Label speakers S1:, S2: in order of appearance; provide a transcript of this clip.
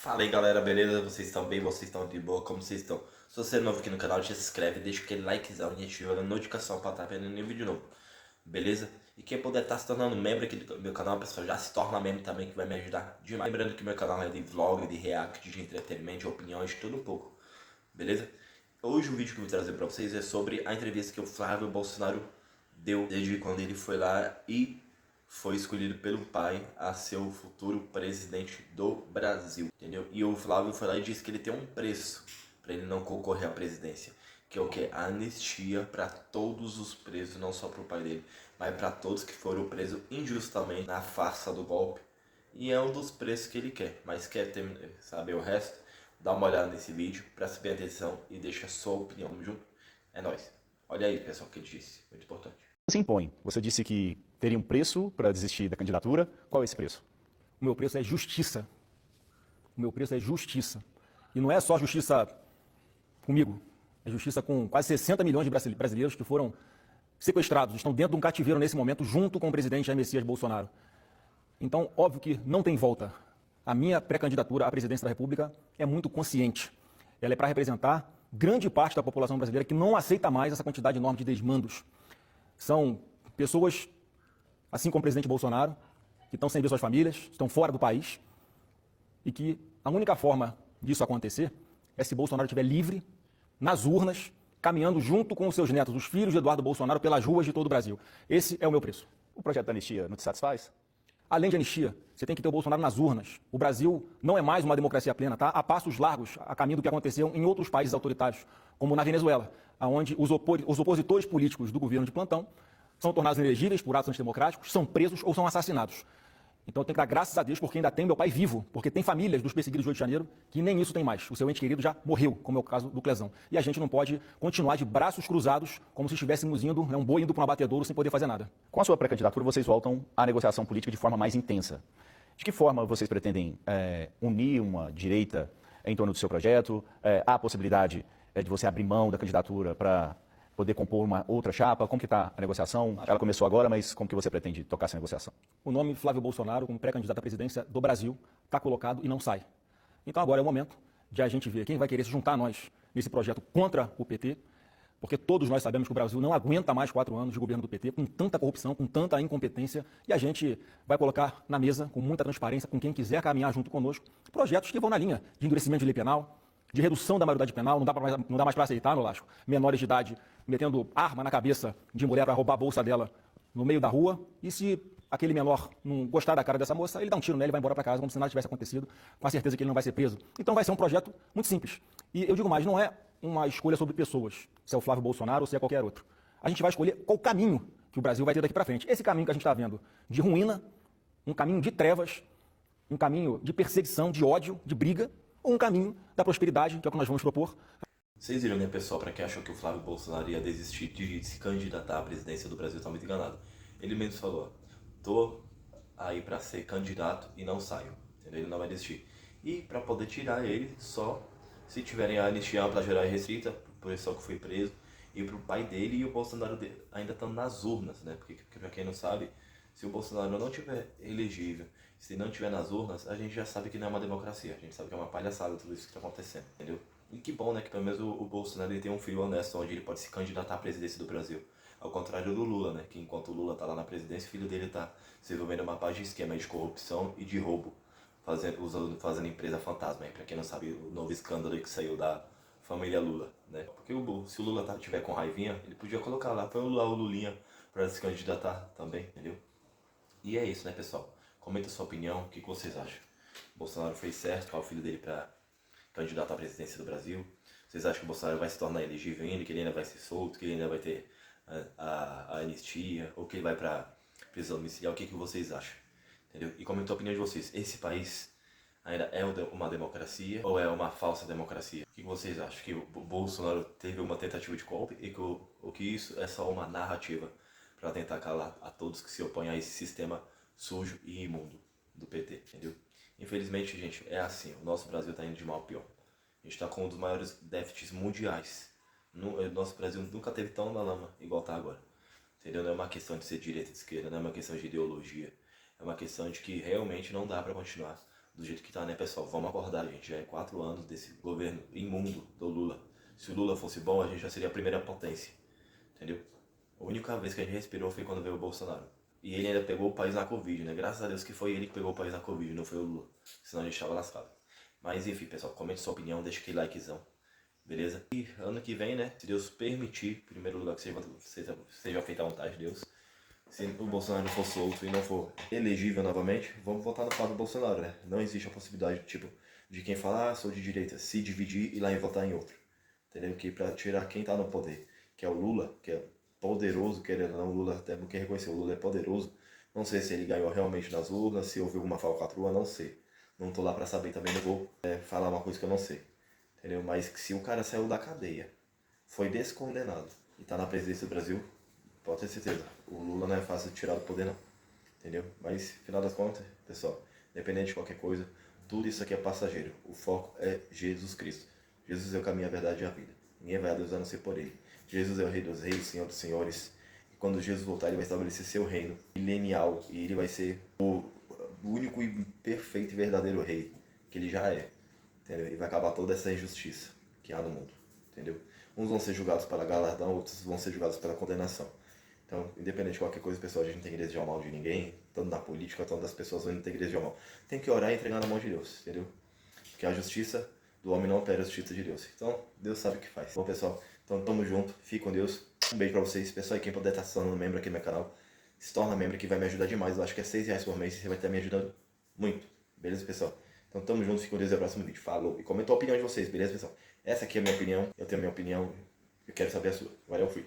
S1: Fala aí galera, beleza? Vocês estão bem? Vocês estão de boa? Como vocês estão? Se você é novo aqui no canal, já se inscreve, deixa aquele likezão e ativa a notificação para estar vendo nenhum vídeo novo, beleza? E quem puder estar se tornando membro aqui do meu canal, pessoal, já se torna membro também, que vai me ajudar demais. Lembrando que meu canal é de vlog, de react, de entretenimento, de opiniões, tudo um pouco, beleza? Hoje o vídeo que eu vou trazer para vocês é sobre a entrevista que o Flávio Bolsonaro deu desde quando ele foi lá e foi escolhido pelo pai a ser o futuro presidente do Brasil, entendeu? E o Flávio foi lá e disse que ele tem um preço para ele não concorrer à presidência, que é o que? A anistia para todos os presos, não só para o pai dele, mas para todos que foram presos injustamente na farsa do golpe. E é um dos preços que ele quer, mas quer saber o resto? Dá uma olhada nesse vídeo, presta bem atenção e deixa a sua opinião junto. É nóis. Olha aí, pessoal, o que ele disse, muito importante.
S2: Se impõe. Você disse que teria um preço para desistir da candidatura. Qual é esse preço?
S3: O meu preço é justiça. O meu preço é justiça. E não é só justiça comigo. É justiça com quase 60 milhões de brasileiros que foram sequestrados, estão dentro de um cativeiro nesse momento, junto com o presidente Jair Messias Bolsonaro. Então, óbvio que não tem volta. A minha pré-candidatura à presidência da República é muito consciente. Ela é para representar grande parte da população brasileira que não aceita mais essa quantidade enorme de desmandos. São pessoas, assim como o presidente Bolsonaro, que estão sem ver suas famílias, estão fora do país, e que a única forma disso acontecer é se Bolsonaro estiver livre, nas urnas, caminhando junto com os seus netos, os filhos de Eduardo Bolsonaro, pelas ruas de todo o Brasil. Esse é o meu preço.
S2: O projeto da anistia não te satisfaz?
S3: Além de anistia, você tem que ter o Bolsonaro nas urnas. O Brasil não é mais uma democracia plena, tá? Há passos largos a caminho do que aconteceu em outros países autoritários, como na Venezuela, onde os opositores políticos do governo de plantão são tornados inelegíveis por atos antidemocráticos, são presos ou são assassinados. Então eu tenho que dar graças a Deus porque ainda tem meu pai vivo, porque tem famílias dos perseguidos do Rio de Janeiro que nem isso tem mais. O seu ente querido já morreu, como é o caso do Clezão. E a gente não pode continuar de braços cruzados, como se estivéssemos indo, um boi indo para um abatedouro sem poder fazer nada.
S2: Com a sua pré-candidatura, vocês voltam à negociação política de forma mais intensa. De que forma vocês pretendem unir uma direita em torno do seu projeto? Há a possibilidade de você abrir mão da candidatura para poder compor uma outra chapa? Como que está a negociação? Ela começou agora, mas como que você pretende tocar essa negociação?
S3: O nome Flávio Bolsonaro, como pré-candidato à presidência do Brasil, está colocado e não sai. Então agora é o momento de a gente ver quem vai querer se juntar a nós nesse projeto contra o PT, porque todos nós sabemos que o Brasil não aguenta mais 4 anos de governo do PT, com tanta corrupção, com tanta incompetência, e a gente vai colocar na mesa, com muita transparência, com quem quiser caminhar junto conosco, projetos que vão na linha de endurecimento de lei penal, de redução da maioridade penal, não dá mais para aceitar, Nolasco, menores de idade metendo arma na cabeça de mulher para roubar a bolsa dela no meio da rua, e se aquele menor não gostar da cara dessa moça, ele dá um tiro nela e vai embora para casa como se nada tivesse acontecido, com a certeza que ele não vai ser preso. Então vai ser um projeto muito simples. E eu digo mais, não é uma escolha sobre pessoas, se é o Flávio Bolsonaro ou se é qualquer outro. A gente vai escolher qual caminho que o Brasil vai ter daqui para frente. Esse caminho que a gente está vendo de ruína, um caminho de trevas, um caminho de perseguição, de ódio, de briga, ou um caminho da prosperidade, que é o que nós vamos propor.
S1: Vocês viram, né, pessoal, para quem achou que o Flávio Bolsonaro ia desistir de se candidatar à presidência do Brasil, tá muito enganado. Ele mesmo falou, tô aí para ser candidato e não saio, entendeu? Ele não vai desistir. E para poder tirar ele, só se tiverem a anistia ampla, geral e restrita, pro pessoal que foi preso, e pro pai dele e o Bolsonaro ainda estão nas urnas, né? Porque para quem não sabe, se o Bolsonaro não tiver elegível, se não tiver nas urnas, a gente já sabe que não é uma democracia, a gente sabe que é uma palhaçada tudo isso que está acontecendo, entendeu? E que bom, né, que pelo menos o Bolsonaro ele tem um filho honesto, onde ele pode se candidatar à presidência do Brasil. Ao contrário do Lula, né, que enquanto o Lula tá lá na presidência, o filho dele tá se envolvendo em uma parte de esquema de corrupção e de roubo, fazendo empresa fantasma. Para quem não sabe, o novo escândalo que saiu da família Lula, né? Porque se o Lula tiver com raivinha, ele podia colocar lá, põe o Lulinha para se candidatar também, entendeu? E é isso, né, pessoal? Comenta a sua opinião, o que vocês acham? O Bolsonaro fez certo para o filho dele para candidato à presidência do Brasil? Vocês acham que o Bolsonaro vai se tornar elegível ainda, que ele ainda vai ser solto, que ele ainda vai ter a anistia, ou que ele vai para prisão domiciliar? O que vocês acham? Entendeu? E comenta a opinião de vocês. Esse país ainda é uma democracia ou é uma falsa democracia? O que vocês acham? Que o Bolsonaro teve uma tentativa de golpe e que isso é só uma narrativa para tentar calar a todos que se opõem a esse sistema sujo e imundo do PT, entendeu? Infelizmente, gente, é assim, o nosso Brasil está indo de mal a pior. A gente está com um dos maiores déficits mundiais. O nosso Brasil nunca teve tão na lama igual está agora. Entendeu? Não é uma questão de ser direita e de esquerda, não é uma questão de ideologia. É uma questão de que realmente não dá para continuar do jeito que tá, né, pessoal? Vamos acordar, gente. Já é 4 anos desse governo imundo do Lula. Se o Lula fosse bom, a gente já seria a primeira potência, entendeu? A única vez que a gente respirou foi quando veio o Bolsonaro. E ele ainda pegou o país na Covid, né? Graças a Deus que foi ele que pegou o país na Covid, não foi o Lula. Senão a gente tava lascado. Mas enfim, pessoal, comente sua opinião, deixa aquele likezão. Beleza? E ano que vem, né? Se Deus permitir, em primeiro lugar, que seja feita a vontade de Deus. Se o Bolsonaro não for solto e não for elegível novamente, vamos votar no Flávio Bolsonaro, né? Não existe a possibilidade, tipo, de quem falar, sou de direita, se dividir e ir lá e votar em outro. Entendeu? Que pra tirar quem tá no poder, que é o Lula, que é poderoso, querendo ou não, o Lula até porque reconheceu, o Lula é poderoso. Não sei se ele ganhou realmente nas urnas, se houve alguma falcatrua, não sei. Não tô lá pra saber também, não vou falar uma coisa que eu não sei. Entendeu? Mas que se o cara saiu da cadeia, foi descondenado e tá na presidência do Brasil, pode ter certeza, o Lula não é fácil de tirar do poder não. Entendeu? Mas, final das contas, pessoal, independente de qualquer coisa, tudo isso aqui é passageiro. O foco é Jesus Cristo. Jesus é o caminho, a verdade e a vida. Ninguém vai a Deus a não ser por Ele. Jesus é o Rei dos Reis, Senhor dos Senhores. E quando Jesus voltar, Ele vai estabelecer seu reino milenial. E Ele vai ser o único e perfeito e verdadeiro Rei, que Ele já é. Entendeu? E vai acabar toda essa injustiça que há no mundo. Entendeu? Uns vão ser julgados pela galardão, outros vão ser julgados pela condenação. Então, independente de qualquer coisa, pessoal, a gente não tem que desejar o mal de ninguém, tanto na política, tanto das pessoas, não tem que desejar o mal. Tem que orar e entregar na mão de Deus, entendeu? Porque a justiça do homem não opera a justiça de Deus. Então, Deus sabe o que faz. Bom, pessoal, então tamo junto, fique com Deus. Um beijo pra vocês. Pessoal, e quem puder estar se tornando membro aqui no meu canal, se torna membro que vai me ajudar demais. Eu acho que é R$6 por mês, você vai estar me ajudando muito. Beleza, pessoal? Então, tamo junto, fique com Deus e até o próximo vídeo. Falou! E comenta a opinião de vocês, beleza, pessoal? Essa aqui é a minha opinião, eu tenho a minha opinião, eu quero saber a sua. Valeu, fui!